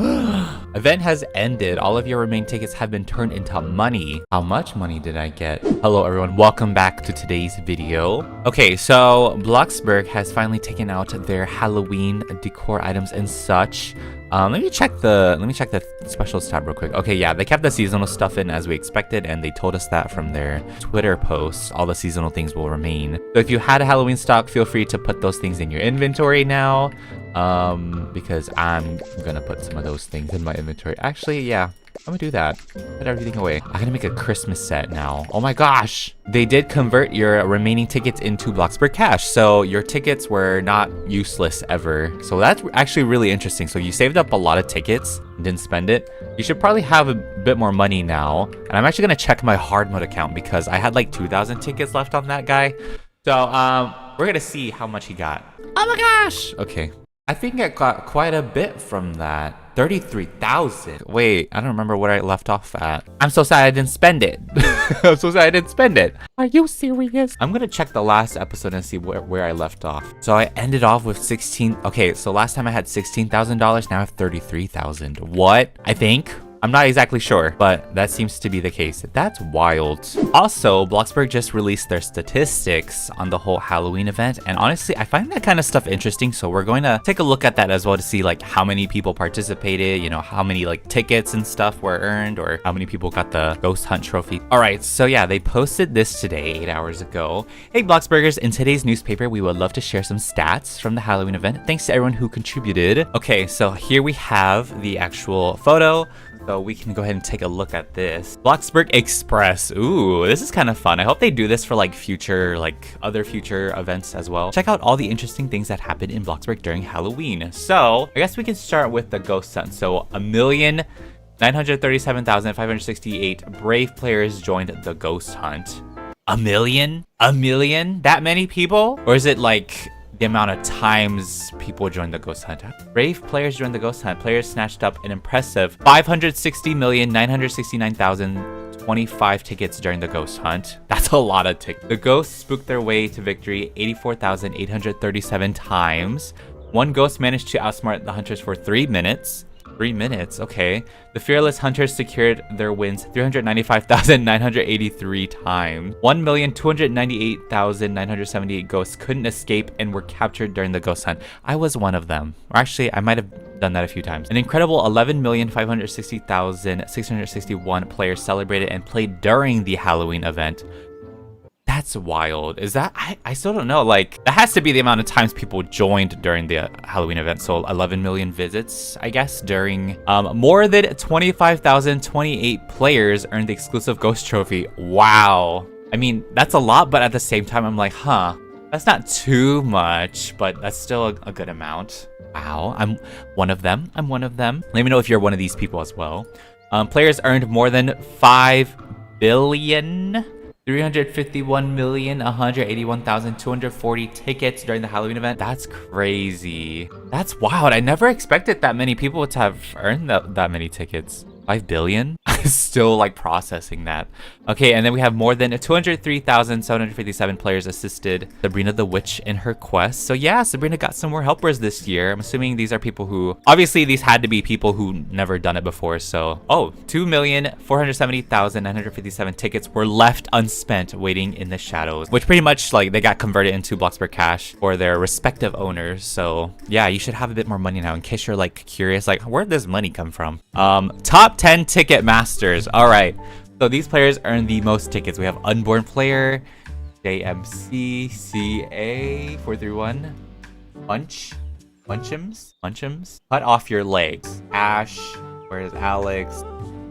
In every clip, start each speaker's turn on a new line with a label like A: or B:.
A: Event has ended. All of your remaining tickets have been turned into money. How much money did I get? Hello everyone, welcome back to today's video. Okay, so Bloxburg has finally taken out their Halloween decor items and such. Let me check the specials tab real quick. Okay, yeah, they kept the seasonal stuff in as we expected, and they told us that from their Twitter posts. All the seasonal things will remain. So if you had a Halloween stock, feel free to put those things in your inventory now. Because I'm gonna put some of those things in my inventory. Actually, yeah, I'm gonna do that. Put everything away. I'm gonna make a Christmas set now. Oh my gosh! They did convert your remaining tickets into Bloxburg cash, so your tickets were not useless ever. So that's actually really interesting. So you saved up a lot of tickets and didn't spend it. You should probably have a bit more money now. And I'm actually gonna check my hard mode account because I had like 2,000 tickets left on that guy. So we're gonna see how much he got. Oh my gosh! Okay. I think I got quite a bit from that. 33,000. Wait, I don't remember what I left off at. I'm so sad I didn't spend it. I'm so sad I didn't spend it. Are you serious? I'm gonna check the last episode and see where I left off. So I ended off with 16. Okay, so last time I had $16,000. Now I have 33,000. What? I think. I'm not exactly sure, but that seems to be the case. That's wild. Also, Bloxburg just released their statistics on the whole Halloween event, and honestly, I find that kind of stuff interesting, so we're going to take a look at that as well to see like how many people participated, you know, how many like tickets and stuff were earned, or how many people got the ghost hunt trophy. All right, so yeah, they posted this today, 8 hours ago. Hey Bloxburgers, in today's newspaper, we would love to share some stats from the Halloween event. Thanks to everyone who contributed. Okay, so here we have the actual photo. So we can go ahead and take a look at this. Bloxburg Express. Ooh, this is kind of fun. I hope they do this for like other future events as well. Check out all the interesting things that happen in Bloxburg during Halloween. So I guess we can start with the ghost hunt. So 1,937,568 brave players joined the ghost hunt. A million? A million? That many people? Or is it like the amount of times people joined the ghost hunt? Brave players joined the ghost hunt. Players snatched up an impressive 560,969,025 tickets during the ghost hunt. That's a lot of tickets. The ghosts spooked their way to victory 84,837 times. One ghost managed to outsmart the hunters for 3 minutes. 3 minutes, okay. The fearless hunters secured their wins 395,983 times. 1,298,978 ghosts couldn't escape and were captured during the ghost hunt. I was one of them. Or actually, I might have done that a few times. An incredible 11,560,661 players celebrated and played during the Halloween event. That's wild. Is that? I still don't know. Like, that has to be the amount of times people joined during the Halloween event. So 11 million visits, I guess, during more than 25,028 players earned the exclusive ghost trophy. Wow. I mean, that's a lot, but at the same time, I'm like, huh, that's not too much, but that's still a good amount. Wow. I'm one of them. I'm one of them. Let me know if you're one of these people as well. Players earned more than 5 billion. 351,181,240 tickets during the Halloween event. That's crazy. That's wild. I never expected that many people to have earned that many tickets. 5 billion? I'm still like processing that. Okay, and then we have more than 203,757 players assisted Sabrina the Witch in her quest. So yeah, Sabrina got some more helpers this year. I'm assuming these are people who, obviously these had to be people who never done it before. So, 2,470,957 tickets were left unspent waiting in the shadows, which pretty much like they got converted into Bloxburg cash for their respective owners. So yeah, you should have a bit more money now in case you're like curious, like where'd this money come from? Top 10 ticket masters. All right. So these players earn the most tickets. We have Unborn Player, JMC, CA, 431, Munchums, Cut Off Your Legs, Ash, where's Alex?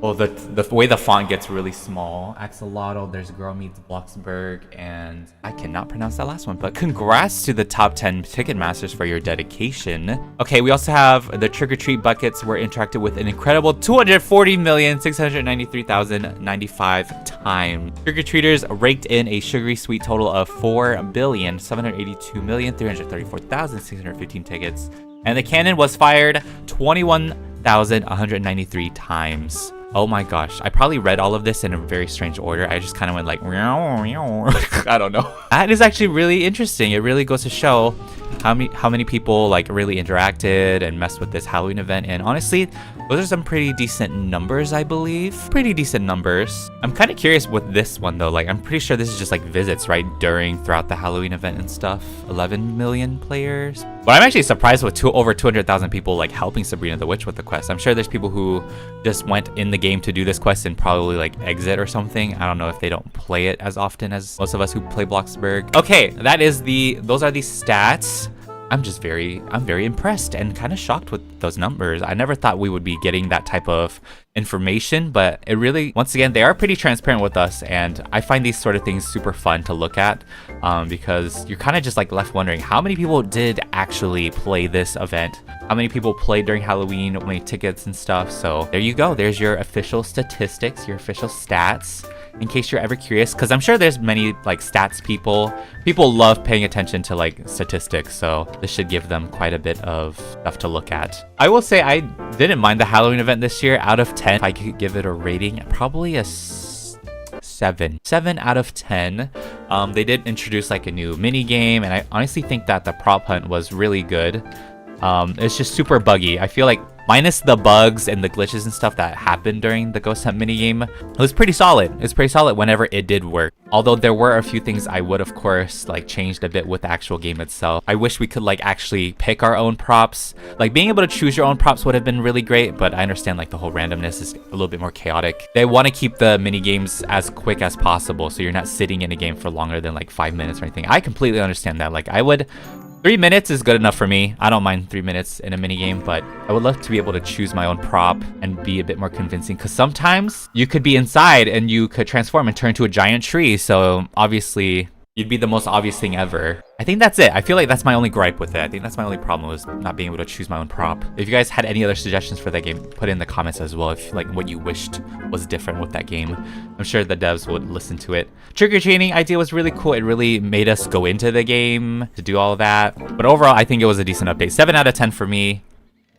A: Oh, the way the font gets really small. Axolotl, there's Girl Meets Bloxburg, and I cannot pronounce that last one, but congrats to the top 10 ticket masters for your dedication. Okay, we also have the Trick or Treat buckets were interacted with an incredible 240,693,095 times. Trick or Treaters raked in a sugary sweet total of 4,782,334,615 tickets, and the cannon was fired 21,193 times. Oh my gosh, I probably read all of this in a very strange order. I just kind of went like, I don't know. That is actually really interesting. It really goes to show how many people like really interacted and messed with this Halloween event. And honestly, those are some pretty decent numbers, I believe. Pretty decent numbers. I'm kind of curious with this one though. Like, I'm pretty sure this is just like visits, right? Throughout the Halloween event and stuff. 11 million players. But I'm actually surprised with over 200,000 people like helping Sabrina the Witch with the quest. I'm sure there's people who just went in the game to do this quest and probably like exit or something. I don't know if they don't play it as often as most of us who play Bloxburg. Okay, those are the stats. I'm very impressed and kind of shocked with those numbers. I never thought we would be getting that type of information, but it really, once again, they are pretty transparent with us, and I find these sort of things super fun to look at because you're kind of just like left wondering how many people did actually play this event, how many people played during Halloween, how many tickets and stuff. So there you go. There's your official statistics, your official stats, in case you're ever curious, because I'm sure there's many like stats people love paying attention to like statistics, so this should give them quite a bit of stuff to look at. I will say I didn't mind the Halloween event this year. Out of 10, if I could give it a rating, probably a 7 out of 10. They did introduce like a new mini game, and I honestly think that the prop hunt was really good. It's just super buggy. I feel like minus the bugs and the glitches and stuff that happened during the ghost hunt minigame, it was pretty solid. It's pretty solid whenever it did work. Although there were a few things I would, of course, like changed a bit with the actual game itself. I wish we could like actually pick our own props. Like being able to choose your own props would have been really great, but I understand like the whole randomness is a little bit more chaotic. They want to keep the mini games as quick as possible, so you're not sitting in a game for longer than like 5 minutes or anything. I completely understand that. Like 3 minutes is good enough for me. I don't mind 3 minutes in a mini game, but I would love to be able to choose my own prop and be a bit more convincing, because sometimes you could be inside and you could transform and turn into a giant tree. So obviously you'd be the most obvious thing ever. I think that's it. I feel like that's my only gripe with it. I think that's my only problem, was not being able to choose my own prop. If you guys had any other suggestions for that game, put it in the comments as well, if like what you wished was different with that game. I'm sure the devs would listen to it. Trick-or-treating idea was really cool. It really made us go into the game to do all of that. But overall, I think it was a decent update. 7 out of 10 for me.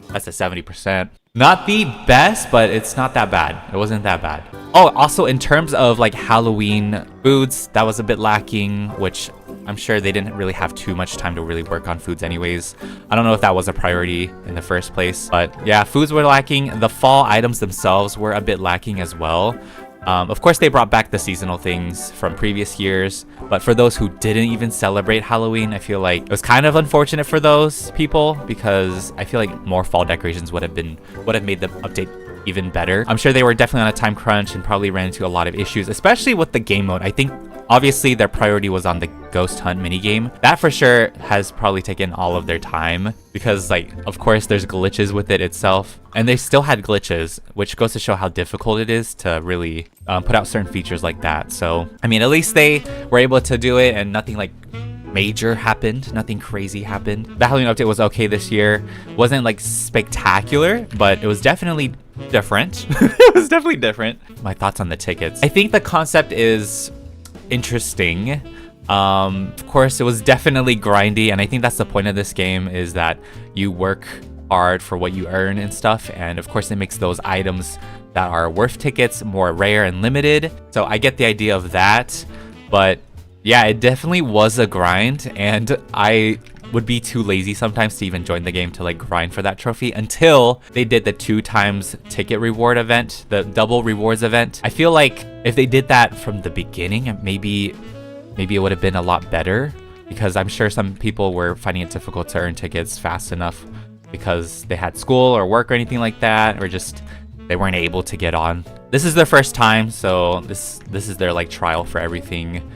A: That's a 70%. Not the best, but it's not that bad. It wasn't that bad. Oh, also in terms of like Halloween foods, that was a bit lacking, which I'm sure they didn't really have too much time to really work on foods anyways. I don't know if that was a priority in the first place, but yeah, foods were lacking. The fall items themselves were a bit lacking as well. Of course, they brought back the seasonal things from previous years, but for those who didn't even celebrate Halloween, I feel like it was kind of unfortunate for those people, because I feel like more fall decorations would have made the update even better. I'm sure they were definitely on a time crunch and probably ran into a lot of issues, especially with the game mode. I think obviously their priority was on the ghost hunt minigame. That for sure has probably taken all of their time, because like, of course, there's glitches with it itself, and they still had glitches, which goes to show how difficult it is to really put out certain features like that. So I mean, at least they were able to do it and nothing like major happened, nothing crazy happened. The Halloween update was okay this year. Wasn't like spectacular, but it was definitely different. It was definitely different. My thoughts on the tickets. I think the concept is interesting. Of course, it was definitely grindy, and I think that's the point of this game, is that you work hard for what you earn and stuff, and of course it makes those items that are worth tickets more rare and limited. So I get the idea of that, but yeah, it definitely was a grind, and I would be too lazy sometimes to even join the game to like grind for that trophy until they did the 2 times ticket reward event, the double rewards event. I feel like if they did that from the beginning, maybe it would have been a lot better, because I'm sure some people were finding it difficult to earn tickets fast enough because they had school or work or anything like that, or just they weren't able to get on. This is their first time, so this is their like trial for everything.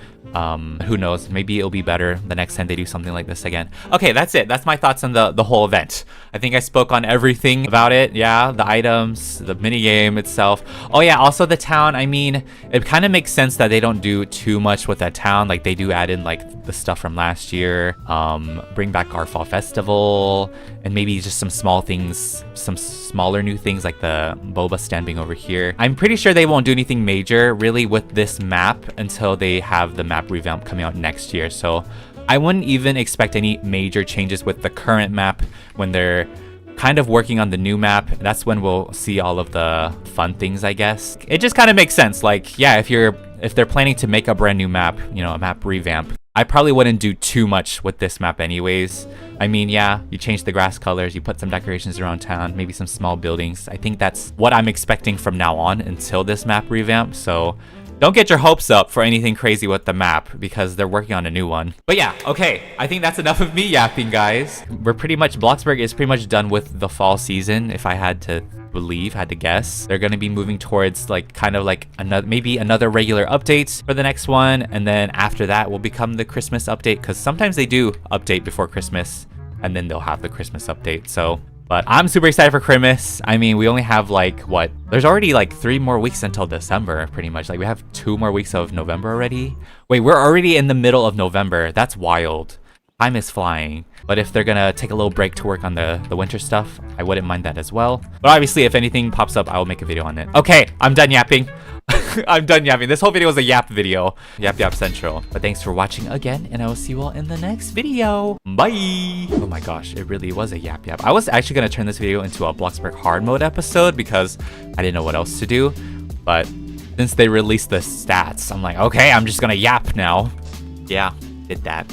A: Who knows, maybe it'll be better the next time they do something like this again. Okay, that's it. That's my thoughts on the whole event. I think I spoke on everything about it. Yeah, the items, the mini game itself. Oh yeah, also the town. I mean, it kind of makes sense that they don't do too much with that town. Like they do add in like the stuff from last year, bring back our fall festival, and maybe just some small things, some smaller new things like the boba stand being over here. I'm pretty sure they won't do anything major really with this map until they have the map revamp coming out next year. So I wouldn't even expect any major changes with the current map. When they're kind of working on the new map, that's when we'll see all of the fun things, I guess. It just kind of makes sense. Like, yeah, if they're planning to make a brand new map, you know, a map revamp, I probably wouldn't do too much with this map anyways. I mean, yeah, you change the grass colors, you put some decorations around town, maybe some small buildings. I think that's what I'm expecting from now on until this map revamp. So don't get your hopes up for anything crazy with the map because they're working on a new one. But yeah, okay, I think that's enough of me yapping, guys. Bloxburg is pretty much done with the fall season, if I had to believe, had to guess. They're gonna be moving towards like kind of like maybe another regular update for the next one, and then after that will become the Christmas update, because sometimes they do update before Christmas and then they'll have the Christmas update. So but I'm super excited for Christmas. I mean, we only have like what, there's already like 3 more weeks until December, pretty much. Like we have 2 more weeks of November already. Wait, we're already in the middle of November. That's wild. Time is flying. But if they're gonna take a little break to work on the winter stuff, I wouldn't mind that as well. But obviously, if anything pops up, I will make a video on it. Okay, I'm done yapping. I'm done yapping. This whole video was a yap video. Yap central. But thanks for watching again, and I will see you all in the next video. Bye! Oh my gosh, it really was a yap. I was actually gonna turn this video into a Bloxburg hard mode episode because I didn't know what else to do. But since they released the stats, I'm like, okay, I'm just gonna yap now. Yeah, did that.